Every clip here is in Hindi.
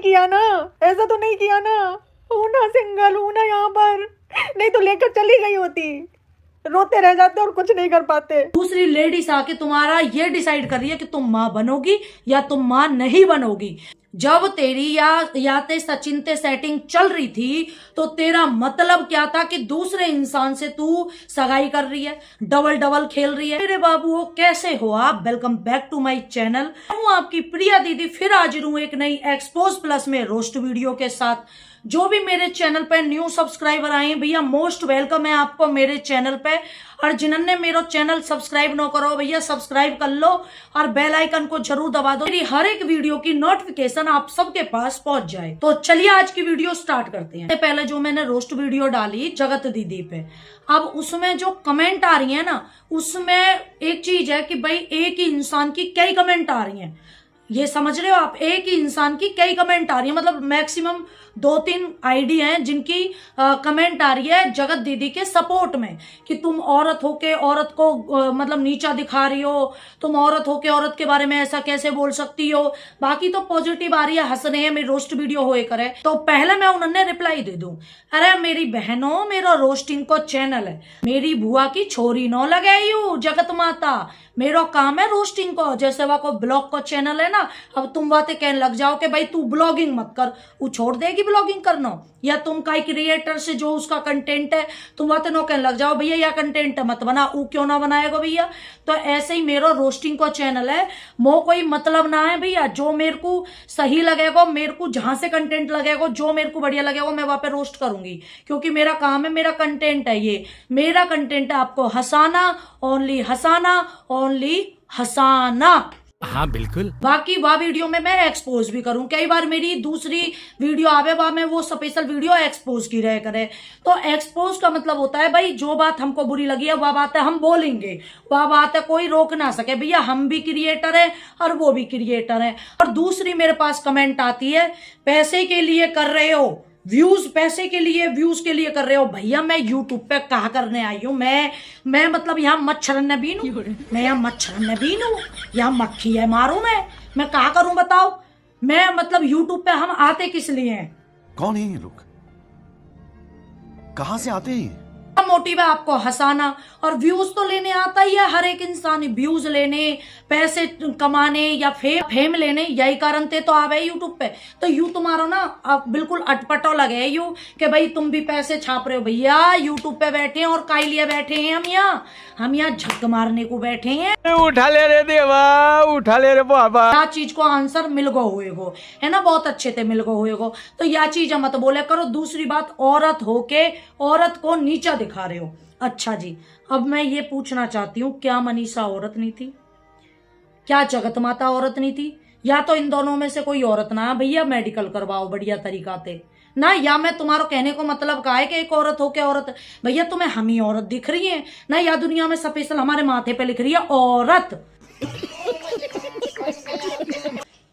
किया ना, ऐसा तो नहीं किया ना, हूं ना, सिंगल हूं ना यहाँ पर, नहीं तो लेकर चली गई होती। रोते रह जाते और कुछ नहीं कर पाते। दूसरी लेडीज आके तुम्हारा ये डिसाइड कर रही है कि तुम माँ बनोगी या तुम माँ नहीं बनोगी। जब तेरी या ते सचिन ते सेटिंग चल रही थी तो तेरा मतलब क्या था कि दूसरे इंसान से तू सगाई कर रही है, डबल डबल खेल रही है। मेरे बाबू कैसे हो आप? Welcome back to my channel. हूँ आपकी प्रिया दीदी, फिर हाजिर हूँ एक नई एक्सपोज प्लस में रोस्ट वीडियो के साथ। जो भी मेरे चैनल पे न्यू सब्सक्राइबर आए हैं भैया, मोस्ट वेलकम है आपको मेरे चैनल पे। और जिन्होंने मेरा चैनल सब्सक्राइब ना करो भैया, सब्सक्राइब कर लो और बेल आइकन को जरूर दबा दो, मेरी हर एक वीडियो की नोटिफिकेशन आप सबके पास पहुंच जाए। तो चलिए आज की वीडियो स्टार्ट करते हैं। पहले जो मैंने रोस्ट वीडियो डाली जगत दीदी पे, अब उसमें जो कमेंट आ रही है ना, उसमें एक चीज है कि भाई एक ही इंसान की कई कमेंट आ रही हैं। ये समझ रहे हो आप? एक ही इंसान की कई कमेंट आ रही है, मतलब मैक्सिमम 2-3 आईडी हैं जिनकी कमेंट आ रही है जगत दीदी के सपोर्ट में कि तुम औरत होके औरत को मतलब नीचा दिखा रही हो, तुम औरत होके औरत के बारे में ऐसा कैसे बोल सकती हो। बाकी तो पॉजिटिव आ रही है, हंस रहे हैं, मेरी रोस्ट वीडियो होए करे। तो पहले मैं उन्होंने रिप्लाई दे दूं, अरे मेरी बहनों, मेरा रोस्टिंग को चैनल है, मेरी बुआ की छोरी नो लगे यू जगत माता, मेरा काम है रोस्टिंग को। जैसे वह को ब्लॉग को चैनल है ना, अब तुम बातें कहने लग जाओ कि भाई तू ब्लॉगिंग मत कर, वो छोड़ देगी ब्लॉगिंग करना, या तुम काई क्रिएटर से जो उसका कंटेंट है तुम बातें नो कहने लग जाओ भैया या कंटेंट मत बना, वो क्यों ना बनाएगा भैया। तो ऐसे ही मेरा रोस्टिंग को चैनल है, मो कोई मतलब ना है भैया। जो मेरे को सही लगेगा, मेरे को जहां से कंटेंट लगेगा, जो मेरे को बढ़िया लगेगा, मैं वहां पे रोस्ट करूंगी, क्योंकि मेरा काम है, मेरा कंटेंट है, ये मेरा कंटेंट है आपको हंसाना, ओनली हंसाना, ओनली हंसाना। हाँ बिल्कुल। बाकी वह वीडियो में मैं एक्सपोज भी करूं, कई बार मेरी दूसरी वीडियो आवे वह में वो स्पेशल वीडियो एक्सपोज की रह करे। तो एक्सपोज का मतलब होता है भाई जो बात हमको बुरी लगी है वह बात है हम बोलेंगे, वह बात है कोई रोक ना सके भैया। हम भी क्रिएटर है और वो भी क्रिएटर है। और दूसरी मेरे पास कमेंट आती है, पैसे के लिए कर रहे हो व्यूज, पैसे के लिए व्यूज के लिए कर रहे हो। भैया मैं यूट्यूब पे कहा करने आई हूँ, मैं मतलब यहाँ मच्छर नबीन हूँ, मैं यहाँ मच्छर नबीन हूँ, यहाँ मक्खी है मारू मैं कहा करूं बताओ। मैं मतलब यूट्यूब पे हम आते किस लिए हैं? कौन है ये लोग, कहां से आते हैं? मोटिव है आपको हंसाना, और व्यूज तो लेने आता ही है हर एक इंसान, व्यूज लेने, पैसे कमाने या फेम लेने, यही कारण थे तो आवे यूट्यूब पे। तो यू तुम्हारा ना अब बिल्कुल अटपटो लगे यू कि भाई तुम भी पैसे छाप रहे हो। भैया यूट्यूब पे बैठे हैं और काई लिए बैठे हैं हम यहाँ झक मारने को बैठे हैं। उठा ले रे देवा, उठा ले रे बाबा। क्या चीज को आंसर मिल गो हुए गो है ना, बहुत अच्छे थे मिल गो हुए गो, तो यह चीज मत बोले करो। दूसरी बात, औरत होके औरत को नीचा दिखा रहे हो। अच्छा जी, अब मैं ये पूछना चाहती हूँ, क्या मनीषा औरत नहीं थी? क्या जगत माता औरत नहीं थी? या तो इन दोनों में से कोई औरत ना है भैया, मेडिकल करवाओ बढ़िया तरीका से ना। या मैं तुम्हारा कहने को मतलब का है कि एक औरत हो के औरत, भैया तुम्हें हम ही औरत दिख रही है ना, या दुनिया में स्पेशल हमारे माथे पे लिख रही है औरत।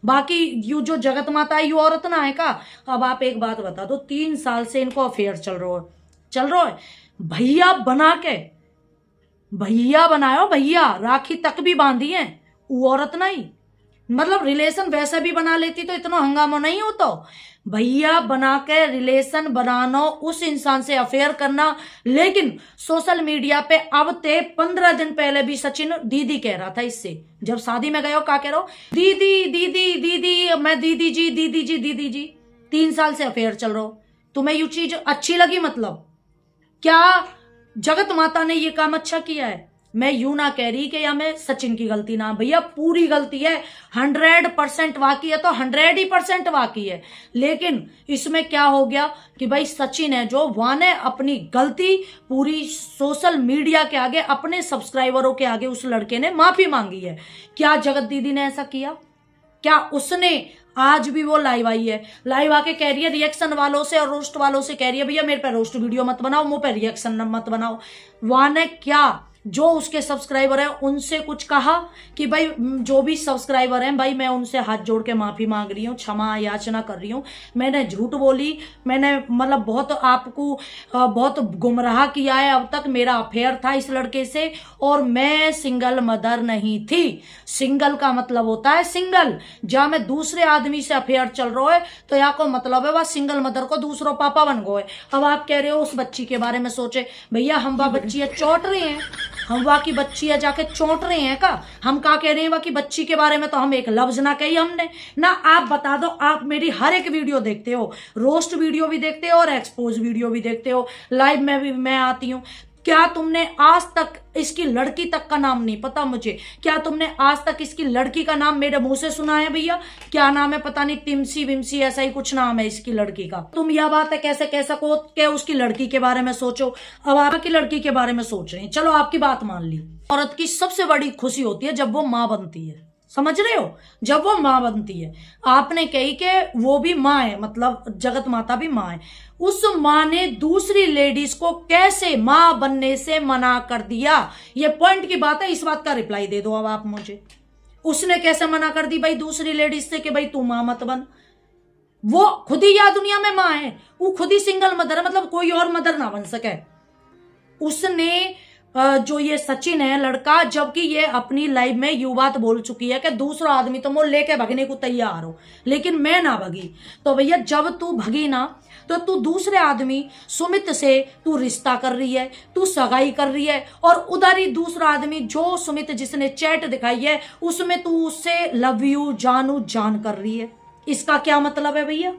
बाकी यू जो जगत माता है यू औरत ना है का? अब आप एक बात बता दो, 3 साल से इनको अफेयर चल रहा है, भैया बना के, भैया बनायो भैया, राखी तक भी बांधी है, वो औरत नहीं। मतलब रिलेशन वैसे भी बना लेती तो इतना हंगामा नहीं होता। भैया बना के रिलेशन बनाना, उस इंसान से अफेयर करना। लेकिन सोशल मीडिया पे अब ते 15 दिन पहले भी सचिन दीदी कह रहा था, इससे जब शादी में गए हो क्या कह रहा हो, दीदी दीदी दीदी, मैं दीदी जी दीदी जी दीदी जी। 3 साल से अफेयर चल रहा हो, तुम्हें ये चीज अच्छी लगी? मतलब क्या जगत माता ने ये काम अच्छा किया है? मैं यूं ना कह रही कि या मैं सचिन की गलती ना, भैया पूरी गलती है, 100% वाकई है तो 100% वाकई है। लेकिन इसमें क्या हो गया कि भाई सचिन है जो, वहां ने अपनी गलती पूरी सोशल मीडिया के आगे, अपने सब्सक्राइबरों के आगे उस लड़के ने माफी मांगी है। क्या जगत दीदी ने ऐसा किया? क्या उसने, आज भी वो लाइव आई है, लाइव आके कह रही है रिएक्शन वालों से और रोस्ट वालों से कह रही है भैया मेरे पे रोस्ट वीडियो मत बनाओ, मुंह पे रिएक्शन मत बनाओ। वहां ने क्या जो उसके सब्सक्राइबर हैं उनसे कुछ कहा कि भाई जो भी सब्सक्राइबर हैं भाई मैं उनसे हाथ जोड़ के माफी मांग रही हूँ, क्षमा याचना कर रही हूँ, मैंने झूठ बोली, मैंने मतलब बहुत आपको बहुत गुमराह किया है, अब तक मेरा अफेयर था इस लड़के से और मैं सिंगल मदर नहीं थी। सिंगल का मतलब होता है सिंगल, जहां मैं दूसरे आदमी से अफेयर चल रहा है तो यहाँ को मतलब है वह सिंगल मदर को दूसरों पापा बन गए। अब आप कह रहे हो उस बच्ची के बारे में सोचे, भैया हम वह बच्ची चौंट रहे हैं, हम वहाँ की बच्ची है जाके चौंट रहे हैं का? हम क्या कह रहे हैं वहाँ की बच्ची के बारे में तो हम एक लफ्ज ना कही हमने ना। आप बता दो, आप मेरी हर एक वीडियो देखते हो, रोस्ट वीडियो भी देखते हो और एक्सपोज वीडियो भी देखते हो, लाइव में भी मैं आती हूँ, क्या तुमने आज तक इसकी लड़की तक का नाम नहीं पता मुझे? क्या तुमने आज तक इसकी लड़की का नाम मेरे मुंह से सुना है भैया? क्या नाम है पता नहीं, तिमसी विमसी ऐसा ही कुछ नाम है इसकी लड़की का। तुम यह बात है कैसे कह सको कि उसकी लड़की के बारे में सोचो? अब आपकी लड़की के बारे में सोच रहे हैं, चलो आपकी बात मान ली। औरत की सबसे बड़ी खुशी होती है जब वो माँ बनती है, समझ रहे हो, जब वो माँ बनती है। आपने कही कि वो भी माँ है, मतलब जगत माता भी माँ है। उस माँ ने दूसरी लेडीज को कैसे माँ बनने से मना कर दिया? ये पॉइंट की बात है, इस बात का रिप्लाई दे दो अब आप मुझे। उसने कैसे मना कर दी भाई दूसरी लेडीज से कि भाई तू माँ मत बन? वो खुद ही यह दुनिया में माँ है, वो खुद ही सिंगल मदर है, मतलब कोई और मदर ना बन सके। उसने जो ये सचिन है लड़का, जबकि ये अपनी लाइफ में यू बात बोल चुकी है कि दूसरा आदमी तो मुझे लेके भगने को तैयार हो लेकिन मैं ना भगी। तो भैया जब तू भगी ना तो तू दूसरे आदमी सुमित से तू रिश्ता कर रही है, तू सगाई कर रही है, और उधर ही दूसरा आदमी जो सुमित जिसने चैट दिखाई है उसमें तू उससे लव यू जानू जान कर रही है। इसका क्या मतलब है भैया?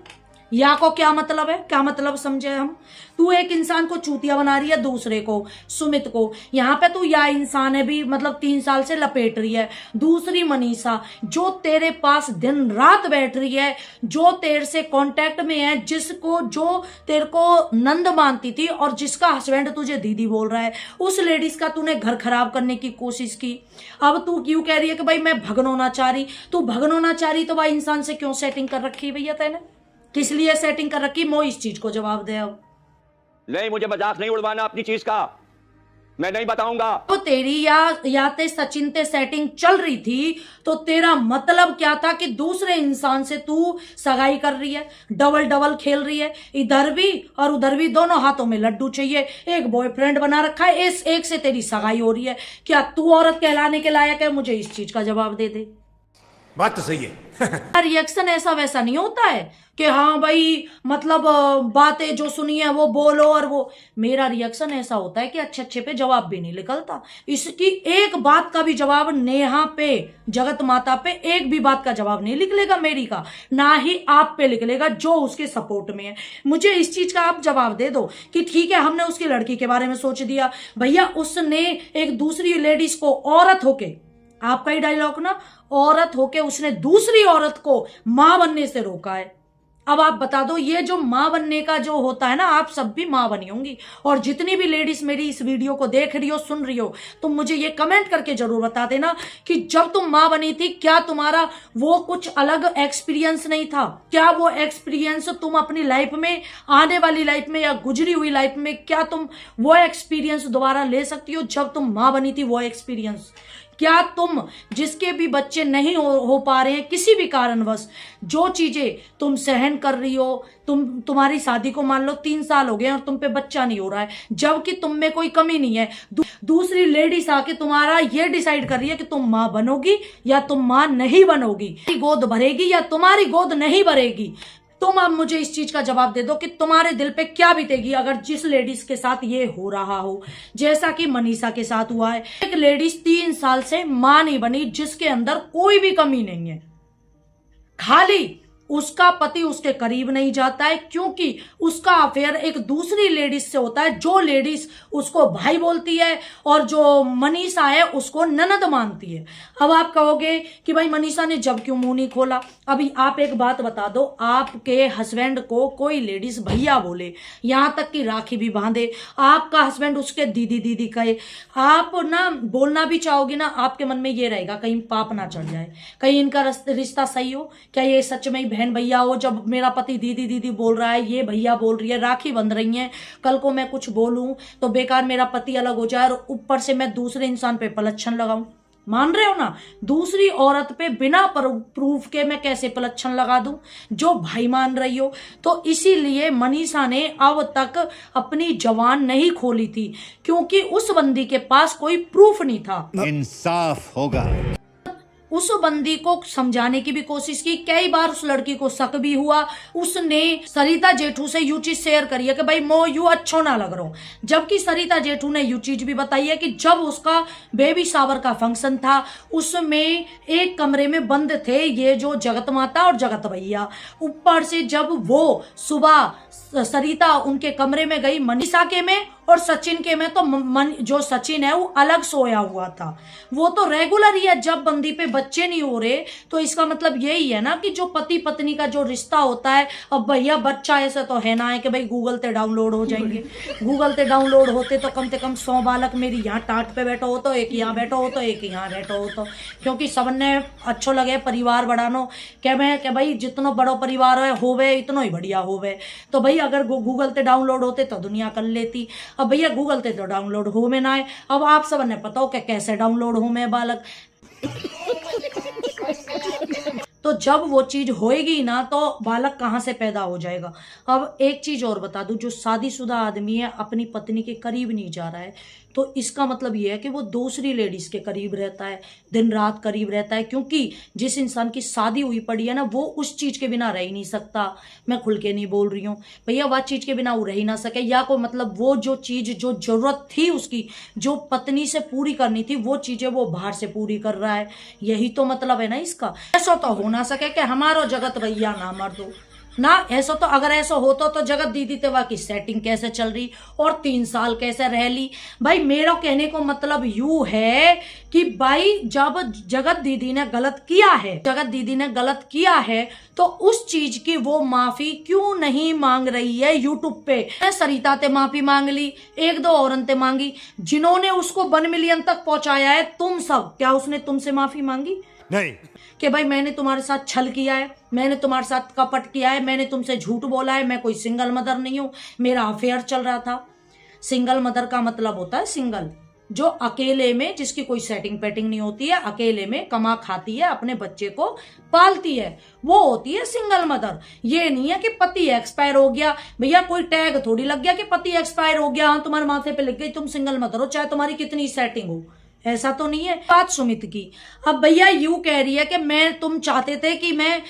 या को क्या मतलब है? क्या मतलब समझे हम? तू एक इंसान को चूतिया बना रही है, दूसरे को सुमित को, यहाँ पे तू या इंसान है भी मतलब 3 साल से लपेट रही है। दूसरी मनीषा जो तेरे पास दिन रात बैठ रही है, जो तेरे से कांटेक्ट में है, जिसको जो तेरे को नंद मानती थी और जिसका हस्बैंड तुझे दीदी बोल रहा है, उस लेडीज का तूने घर खराब करने की कोशिश की। अब तू क्यों कह रही है कि भाई मैं भगनोना चाह रही? तू भगनोना चाह रही तो भाई इंसान से क्यों सेटिंग कर रखी भैया तेने? किस लिए सेटिंग कर रखी? मो इस चीज को जवाब दे। अब नहीं, मुझे मजाक नहीं उड़वाना अपनी चीज का, मैं नहीं बताऊंगा। तो तेरी या ते सचिन ते सेटिंग चल रही थी तो तेरा मतलब क्या था कि दूसरे इंसान से तू सगाई कर रही है, डबल डबल खेल रही है, इधर भी और उधर भी, दोनों हाथों में लड्डू चाहिए, एक बॉयफ्रेंड बना रखा है, इस एक से तेरी सगाई हो रही है। क्या तू औरत कहलाने के लायक है? मुझे इस चीज का जवाब दे दे। बात तो सही है। रिएक्शन ऐसा वैसा नहीं होता है कि हाँ भाई मतलब बातें जो सुनी है वो बोलो, और वो मेरा रिएक्शन ऐसा होता है कि अच्छे अच्छे पे जवाब भी नहीं निकलता। इसकी एक बात का भी जवाब नेहा पे, जगत माता पे एक भी बात का जवाब नहीं निकलेगा मेरी का, ना ही आप पे निकलेगा जो उसके सपोर्ट में है। मुझे इस चीज का आप जवाब दे दो कि ठीक है हमने उसकी लड़की के बारे में सोच दिया, भैया उसने एक दूसरी लेडीज को औरत होके, आपका ही डायलॉग ना, औरत होके उसने दूसरी औरत को मां बनने से रोका है। अब आप बता दो, ये जो मां बनने का जो होता है ना, आप सब भी मां बनी होंगी, और जितनी भी लेडीज मेरी इस वीडियो को देख रही हो, सुन रही हो, तुम मुझे ये कमेंट करके जरूर बता देना कि जब तुम मां बनी थी क्या तुम्हारा वो कुछ अलग एक्सपीरियंस नहीं था? क्या वो एक्सपीरियंस तुम अपनी लाइफ में, आने वाली लाइफ में या गुजरी हुई लाइफ में, क्या तुम वो एक्सपीरियंस दोबारा ले सकती हो जब तुम मां बनी थी? वो एक्सपीरियंस क्या तुम, जिसके भी बच्चे नहीं हो पा रहे हैं किसी भी कारणवश, जो चीजें तुम सहन कर रही हो, तुम्हारी शादी को मान लो 3 साल हो गए और तुम पे बच्चा नहीं हो रहा है, जबकि तुम में कोई कमी नहीं है, दूसरी लेडीज आके तुम्हारा ये डिसाइड कर रही है कि तुम मां बनोगी या तुम मां नहीं बनोगी, गोद भरेगी या तुम्हारी गोद नहीं भरेगी। तुम अब मुझे इस चीज का जवाब दे दो कि तुम्हारे दिल पे क्या बीतेगी अगर जिस लेडीज के साथ ये हो रहा हो, जैसा कि मनीषा के साथ हुआ है। एक लेडीज 3 साल से मां नहीं बनी, जिसके अंदर कोई भी कमी नहीं है, खाली उसका पति उसके करीब नहीं जाता है क्योंकि उसका अफेयर एक दूसरी लेडीज से होता है, जो लेडीज उसको भाई बोलती है और जो मनीषा है उसको ननद मानती है। अब आप कहोगे कि भाई मनीषा ने जब क्यों मुंह नहीं खोला? अभी आप एक बात बता दो, आपके हस्बैंड को कोई लेडीज भैया बोले, यहां तक कि राखी भी बांधे, आपका हस्बैंड उसके दीदी दीदी कहे, आप ना बोलना भी चाहोगे ना, आपके मन में ये रहेगा कहीं पाप ना चढ़ जाए, कहीं इनका रिश्ता सही हो, क्या ये सच में बहन भैया हो, जब मेरा पति दीदी दीदी बोल रहा है, ये भैया बोल रही है, राखी बंध रही है, कल को मैं कुछ बोलूं तो बेकार मेरा पति अलग हो जाए और ऊपर से मैं दूसरे इंसान पे पलच्छन लगाऊं। मान रहे हो ना, दूसरी औरत पे बिना प्रूफ के मैं कैसे पलच्छन लगा दूं, जो भाई मान रही हो। तो इसीलिए मनीषा ने अब तक अपनी जबान नहीं खोली थी, क्योंकि उस बंदी के पास कोई प्रूफ नहीं था। इंसाफ होगा। उस बंदी को समझाने की भी कोशिश की, कई बार उस लड़की को शक भी हुआ। उसने सरिता जेठू से यू चीज शेयर करी है कि भाई मो यू अच्छो ना लग रहा, जबकि सरिता जेठू ने यू चीज भी बताई है कि जब उसका बेबी शावर का फंक्शन था, उसमें एक कमरे में बंद थे ये जो जगत माता और जगत भैया। ऊपर से जब वो सुबह सरिता उनके कमरे में गई, मनीषा के में और सचिन के में, तो जो सचिन है वो अलग सोया हुआ था। वो तो रेगुलर ही है, जब बंदी पे बच्चे नहीं हो रहे तो इसका मतलब यही है ना कि जो पति पत्नी का जो रिश्ता होता है, अब भैया बच्चा ऐसा तो है ना है कि भाई गूगल पे डाउनलोड हो जाएंगे। गूगल पे डाउनलोड होते तो कम से कम 100 बालक मेरी यहाँ टाट पे बैठो हो, तो एक यहाँ बैठो हो, तो एक यहाँ बैठो हो, तो क्योंकि सबने अच्छो लगे परिवार बढ़ानो क्या भाई जितना बड़ो परिवार है होवे इतना ही बढ़िया होवे। तो भाई अगर गूगल पे डाउनलोड होते तो दुनिया कर लेती। अब भैया गूगल पे तो डाउनलोड हो में ना है। अब आप सब ने पता हो कि कैसे डाउनलोड हो में बालक। तो जब वो चीज होएगी ना तो बालक कहाँ से पैदा हो जाएगा। अब एक चीज और बता दूं, जो शादीशुदा आदमी है अपनी पत्नी के करीब नहीं जा रहा है, तो इसका मतलब ये है कि वो दूसरी लेडीज के करीब रहता है, दिन रात करीब रहता है, क्योंकि जिस इंसान की शादी हुई पड़ी है ना वो उस चीज के बिना रह ही नहीं सकता। मैं खुल के नहीं बोल रही हूँ भैया, वह चीज के बिना वो रह ही ना सके, या को मतलब वो जो चीज जो जरूरत थी उसकी जो पत्नी से पूरी करनी थी वो चीजें वो बाहर से पूरी कर रहा है। यही तो मतलब है ना इसका। ऐसा तो हो ना सके कि हमारो जगत भैया ना मर दो ना। ऐसा तो अगर ऐसा होता तो जगत दीदी तेवा की सेटिंग कैसे चल रही और 3 साल कैसे रह ली। भाई मेरा कहने को मतलब यू है कि भाई जब जगत दीदी ने गलत किया है तो उस चीज की वो माफी क्यों नहीं मांग रही है यूट्यूब पे। सरिता ते माफी मांग ली, 1-2 औरतें मांगी, जिन्होंने उसको 1 मिलियन तक पहुंचाया है तुम सब, क्या उसने तुमसे माफी मांगी? नहीं कि भाई मैंने तुम्हारे साथ छल किया है, मैंने तुम्हारे साथ कपट किया है, मैंने तुमसे झूठ बोला है, मैं कोई सिंगल मदर नहीं हूं, मेरा अफेयर चल रहा था। सिंगल मदर का मतलब होता है सिंगल, जो अकेले में जिसकी कोई सेटिंग पैटिंग नहीं होती है, अकेले में कमा खाती है, अपने बच्चे को पालती है, वो होती है सिंगल मदर। ये नहीं है कि पति एक्सपायर हो गया, भैया कोई टैग थोड़ी लग गया कि पति एक्सपायर हो गया, हाँ तुम्हारे माथे पे लग गई तुम सिंगल मदर हो, चाहे तुम्हारी कितनी सेटिंग हो, ऐसा तो नहीं है। बात सुमित की, अब भैया यू कह रही है कि तुम चाहते थे कि मैं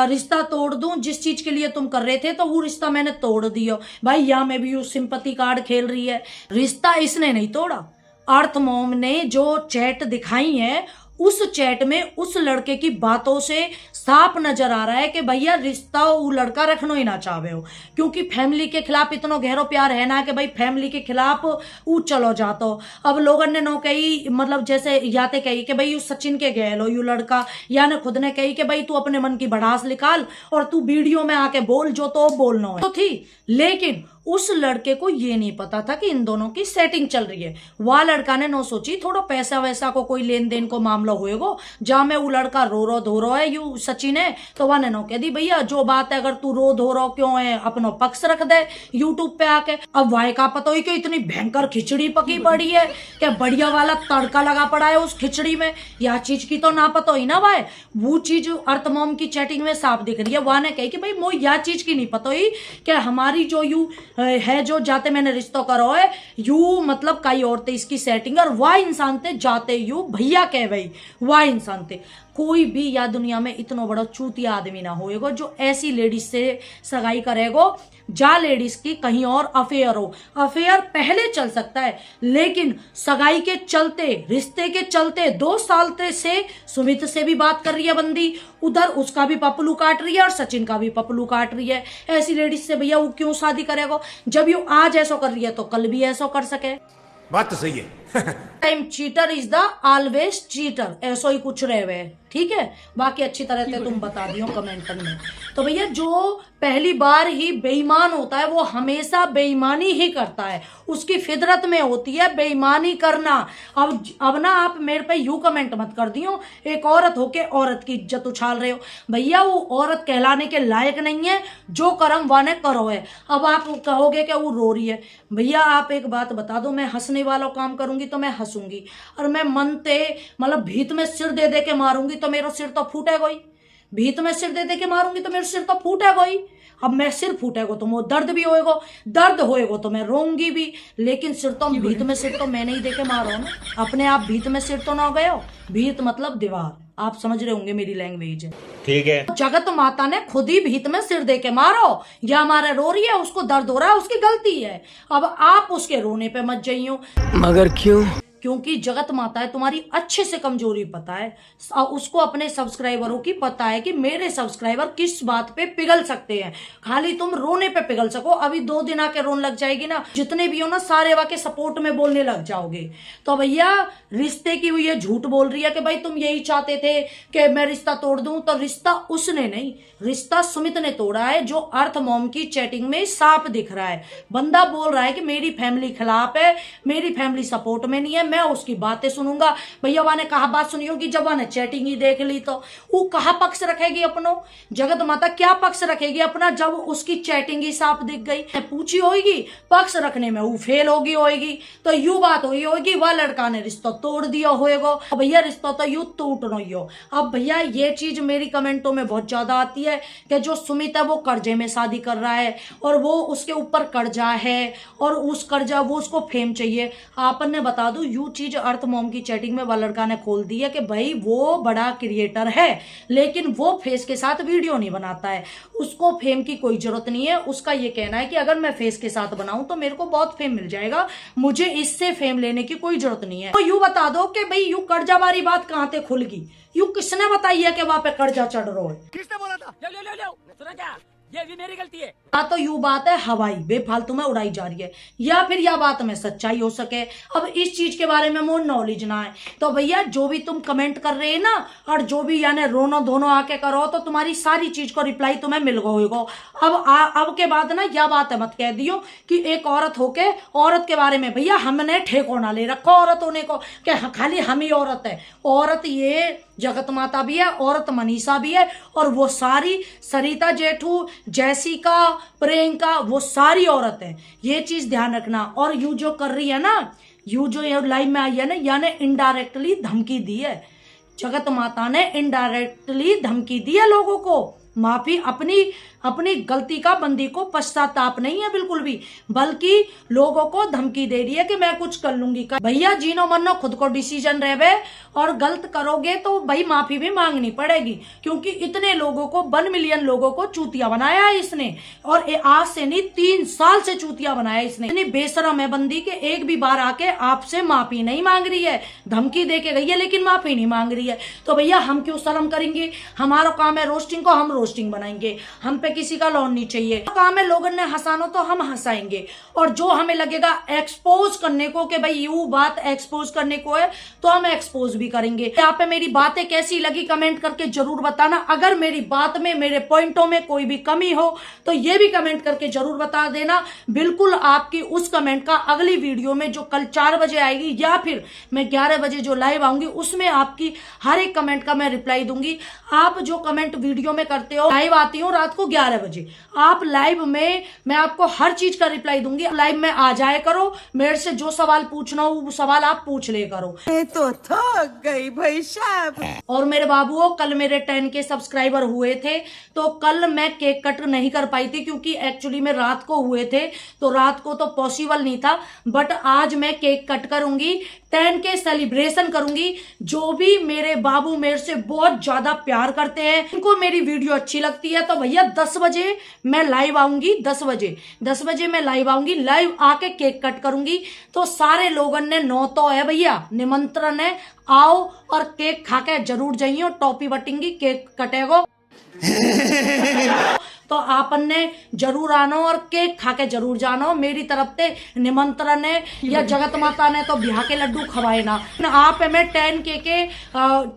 रिश्ता तोड़ दूं, जिस चीज के लिए तुम कर रहे थे तो वो रिश्ता मैंने तोड़ दिया। भाई यहाँ में भी यू सिंपैथी कार्ड खेल रही है। रिश्ता इसने नहीं तोड़ा, अर्थ मॉम ने जो चैट दिखाई है उस चैट में उस लड़के की बातों से साफ नजर आ रहा है कि भैया रिश्ता वो लड़का रखना ही ना चाहे हो, क्योंकि फैमिली के खिलाफ इतना गहरो प्यार है ना कि भाई फैमिली के खिलाफ वो चलो जातो। अब लोगों ने नो कही, मतलब जैसे याते कही कि भाई यू सचिन के गए लो, यू लड़का या ने खुद ने कही कि भाई तू अपने मन की भड़ास निकाल और तू वीडियो में आके बोल जो तो बोलना है तो थी। लेकिन उस लड़के को ये नहीं पता था कि इन दोनों की सेटिंग चल रही है। वह लड़का ने नो सोची थोड़ा पैसा वैसा को कोई लेन देन को मामला होएगो, जहां में वो लड़का रो रो धो रो है यू सचिन है, तो वह ने नो कह दी भैया जो बात है अगर तू रो धो रो क्यों है अपनो पक्ष रख दे यूट्यूब पे आके। अब वाय का पता ही कि इतनी भयंकर खिचड़ी पकी पड़ी है, क्या बढ़िया वाला तड़का लगा पड़ा है उस खिचड़ी में, यह चीज की तो ना पता ही ना भाई। वो चीज अर्थमॉम की चैटिंग में साफ दिख रही है। वह ने कही कि भाई मो यह चीज की नहीं पता ही क्या हमारी जो यू है जो जाते मैंने रिश्ता करो है यू मतलब कई औरतें इसकी सेटिंग और वाह इंसान थे जाते यू भैया कह भाई वाह इंसान थे। कोई भी या दुनिया में इतना बड़ा चूतिया आदमी ना होएगा जो ऐसी लेडीज से सगाई करेगो जा लेडीज की कहीं और अफेयर हो। अफेयर पहले चल सकता है लेकिन सगाई के चलते रिश्ते के चलते 2 साल से सुमित से भी बात कर रही है बंदी, उधर उसका भी पपलू काट रही है और सचिन का भी पपलू काट रही है। ऐसी लेडीज से भैया वो क्यों शादी करेगा? जब यू आज ऐसा कर रही है तो कल भी ऐसा कर सके। बात तो सही है। Time cheater is the always cheater, ऐसा ही कुछ रहे हुए, ठीक है। बाकी अच्छी तरह से तुम बता दियो कमेंट में। तो भैया जो पहली बार ही बेईमान होता है वो हमेशा बेईमानी ही करता है, उसकी फितरत में होती है बेईमानी करना। अब ना आप मेरे पे यूं कमेंट मत कर दियो, एक औरत होके औरत की इज्जत उछाल रहे हो। भैया वो औरत कहलाने के लायक नहीं है, जो कर्म वाने करो है। अब आप कहोगे कि वो रो रही है, भैया आप एक बात बता दो, मैं हंसने वाला काम करूंगी तो मैं हंसूंगी, और मैं मनते मतलब भीत में सिर दे दे के मारूंगी तो मेरा सिर तो फूटेगा ही। भीत में सिर दे दे के मारूंगी तो मेरा सिर तो फूटेगा ही। अब मैं सिर फूटेगा तो मुझे दर्द भी होएगा, दर्द होएगा तो मैं रोऊंगी भी, लेकिन सिर तो भीत में सिर तो मैं नहीं दे के मारो ना, अपने आप भीत में सिर तो ना गए हो। भीत मतलब दीवार, आप समझ रहे होंगे मेरी लैंग्वेज है, ठीक है। जगत माता ने खुद ही भीत में सिर दे के मारो, या हमारे रो रही है उसको दर्द हो रहा है उसकी गलती है। अब आप उसके रोने पे मत जाइयो, मगर क्यों? क्योंकि जगत माता है तुम्हारी अच्छे से कमजोरी पता है, उसको अपने सब्सक्राइबरों की पता है कि मेरे सब्सक्राइबर किस बात पे पिघल सकते हैं। खाली तुम रोने पे पिघल सको, अभी 2 दिन आके रोने लग जाएगी ना, जितने भी हो ना सारे वाके सपोर्ट में बोलने लग जाओगे। तो भैया रिश्ते की हुई है, झूठ बोल रही है कि भाई तुम यही चाहते थे कि मैं रिश्ता तोड़ दूं, तो रिश्ता उसने नहीं, रिश्ता सुमित ने तोड़ा है, जो अर्थ मॉम की चैटिंग में साफ दिख रहा है। बंदा बोल रहा है कि मेरी फैमिली खिलाफ है, मेरी फैमिली सपोर्ट में नहीं है, मैं उसकी बातें सुनूंगा। भैया वाने कहा बात सुनी होगी, जब वाने चैटिंग ही देख ली तो वो कहा पक्ष रखेगी अपनो, जगत माता क्या पक्ष रखेगी अपना, जब उसकी चैटिंग ही साफ दिख गई। पूछी होगी पक्ष रखने में वो फेल होगी होगी, तो यू बात हुई होगी वह लड़का ने रिश्ता तोड़ दिया होएगा। भैया रिश्ता तो यू टूटना ही हो। अब भैया ये चीज मेरी कमेंटों में बहुत ज्यादा आती है कि जो सुमित है वो कर्जे में शादी कर रहा है, और वो उसके ऊपर कर्जा है, और उस कर्जा वो उसको फेम चाहिए। आपने बता दो यू चीज अर्थ मॉम की चैटिंग में वह लड़का ने खोल दी है कि भाई वो बड़ा क्रिएटर है, लेकिन वो फेस के साथ वीडियो नहीं बनाता है, उसको फेम की कोई जरूरत नहीं है। उसका ये कहना है कि अगर मैं फेस के साथ बनाऊं तो मेरे को बहुत फेम मिल जाएगा, मुझे इससे फेम लेने की कोई जरूरत नहीं है। तो यू बता दो कि भाई यू कर्जा वाली बात कहां से खुल गई, यू किसने बताई है कि वहां पे कर्जा चढ़ रहा है? किसने बोला था? ले सुना क्या? ये भी मेरी गलती है। या तो यू बात है हवाई बेफालतू में उड़ाई जा रही है, या फिर यह बात में सच्चाई हो सके। अब इस चीज के बारे में मोर नॉलेज ना है, तो भैया जो भी तुम कमेंट कर रहे हैं ना, और जो भी यानी रोनो दोनों आके करो, तो तुम्हारी सारी चीज को रिप्लाई तुम्हें मिल गएगा। अब के बाद ना यह बात है मत कह दियो कि एक औरत होके औरत के बारे में, भैया हमने ठेको ना ले रखो औरत होने को कि खाली हम ही औरत है। औरत ये जगत माता भी है, औरत मनीषा भी है, और वो सारी सरिता जेठू, जैसिका, प्रियंका, वो सारी औरत है, ये चीज ध्यान रखना। और यू जो कर रही है ना, यू जो लाइव में आई है ना, यानी इनडायरेक्टली धमकी दी है, जगत माता ने इनडायरेक्टली धमकी दी है लोगों को। माफी अपनी गलती का बंदी को पश्चाताप नहीं है बिल्कुल भी, बल्कि लोगों को धमकी दे रही है कि मैं कुछ कर लूंगी। भैया जीनो मनो खुद को डिसीजन रहे, और गलत करोगे तो भाई माफी भी मांगनी पड़ेगी, क्योंकि इतने लोगों को 1 मिलियन लोगों को चूतिया बनाया है इसने, और आज से नहीं 3 साल से चूतिया बनाया इसने। इतनी बेशरम है बंदी के एक भी बार आके आपसे माफी नहीं मांग रही है, धमकी दे के गई है लेकिन माफी नहीं मांग रही है। तो भैया हम क्यों शर्म करेंगे, हमारा काम है रोस्टिंग को, हम रोस्टिंग बनाएंगे, हम पे किसी का लोन नहीं चाहिए। काम है लोगों ने हंसानो तो हम हंसाएंगे, और जो हमें लगेगा एक्सपोज करने को कि भाई यू बात एक्सपोज करने को है तो हम एक्सपोज भी करेंगे। यहाँ पे मेरी बातें कैसी लगी कमेंट करके जरूर बताना। अगर मेरी बात में, मेरे पॉइंटों में कोई भी कमी हो तो ये भी कमेंट करके जरूर बता देना। बिल्कुल आपकी उस कमेंट का अगली वीडियो में जो कल 4 बजे आएगी, या फिर मैं 11 बजे जो लाइव आऊंगी, उसमें आपकी हर एक कमेंट का मैं रिप्लाई दूंगी। आप जो कमेंट वीडियो में करते हो, लाइव आती हूँ रात को 11 बजे, आप लाइव में मैं आपको हर चीज का रिप्लाई दूंगी। लाइव में आ जाए करो, मेरे से जो सवाल पूछना हो वो सवाल आप पूछ ले करो। तो थक गई भाई साहब। और मेरे बाबुओं, कल मेरे 10K सब्सक्राइबर हुए थे, तो कल मैं केक कट नहीं कर पाई थी, क्योंकि एक्चुअली में रात को हुए थे, तो रात को तो पॉसिबल नहीं था। बट आज मैं केक कट करूंगी, 10K सेलिब्रेशन करूंगी। जो भी मेरे बाबू मेरे से बहुत ज्यादा प्यार करते हैं, उनको मेरी वीडियो अच्छी लगती है, तो भैया 10 बजे मैं लाइव आऊंगी। 10 बजे मैं लाइव आऊंगी, लाइव आके केक कट करूंगी। तो सारे लोगों ने तो है भैया, निमंत्रण है, आओ और केक खा के जरूर जाइए, टॉपी बटेंगी, केक कटेगो। तो आपन ने जरूर आना और केक खा के जरूर जाना। मेरी तरफ से निमंत्रण है, या जगत माता ने तो ब्याह के लड्डू खवाए ना। आप मैं 10 के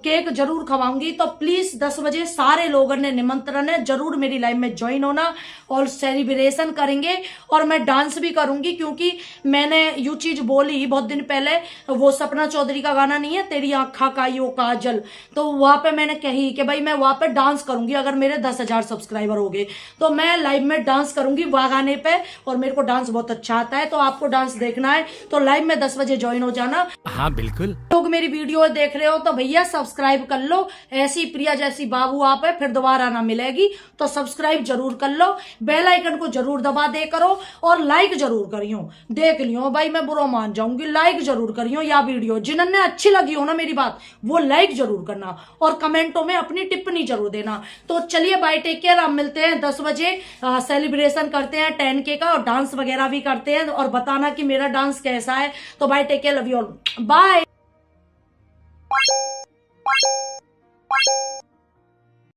केक जरूर खवाऊंगी। तो प्लीज 10 बजे सारे लोगों ने निमंत्रण है, जरूर मेरी लाइव में ज्वाइन होना और सेलिब्रेशन करेंगे। और मैं डांस भी करूंगी, क्योंकि मैंने यू चीज बोली बहुत दिन पहले, वो सपना चौधरी का गाना नहीं है, तेरी आंखा का यो काजल, तो वहां पे मैंने कही कि भाई मैं वहां पे डांस करूंगी अगर मेरे 10,000 सब्सक्राइबर हो गए तो मैं लाइव में डांस करूंगी वह गाने पे। और मेरे को डांस बहुत अच्छा आता है, तो आपको डांस देखना है तो लाइव में 10 बजे ज्वाइन हो जाना। हाँ बिल्कुल। लोग मेरी वीडियो देख रहे हो तो भैया सब्सक्राइब कर लो। ऐसी प्रिया जैसी बाबू आप है, फिर दोबारा ना मिलेगी, तो सब्सक्राइब जरूर कर लो, बेल आइकन को जरूर दबा दे करो और लाइक जरूर करियो। देख लियो भाई मैं बुरा मान जाऊंगी, लाइक जरूर करियो या वीडियो जिन्होंने अच्छी लगी हो ना मेरी बात, वो लाइक जरूर करना और कमेंटों में अपनी टिप्पणी जरूर देना। तो चलिए बाय, टेक केयर। आप मिलते हैं 10 बजे, सेलिब्रेशन करते हैं 10K का और डांस वगैरह भी करते हैं और बताना कि मेरा डांस कैसा है। तो bye, take care, love you all, bye.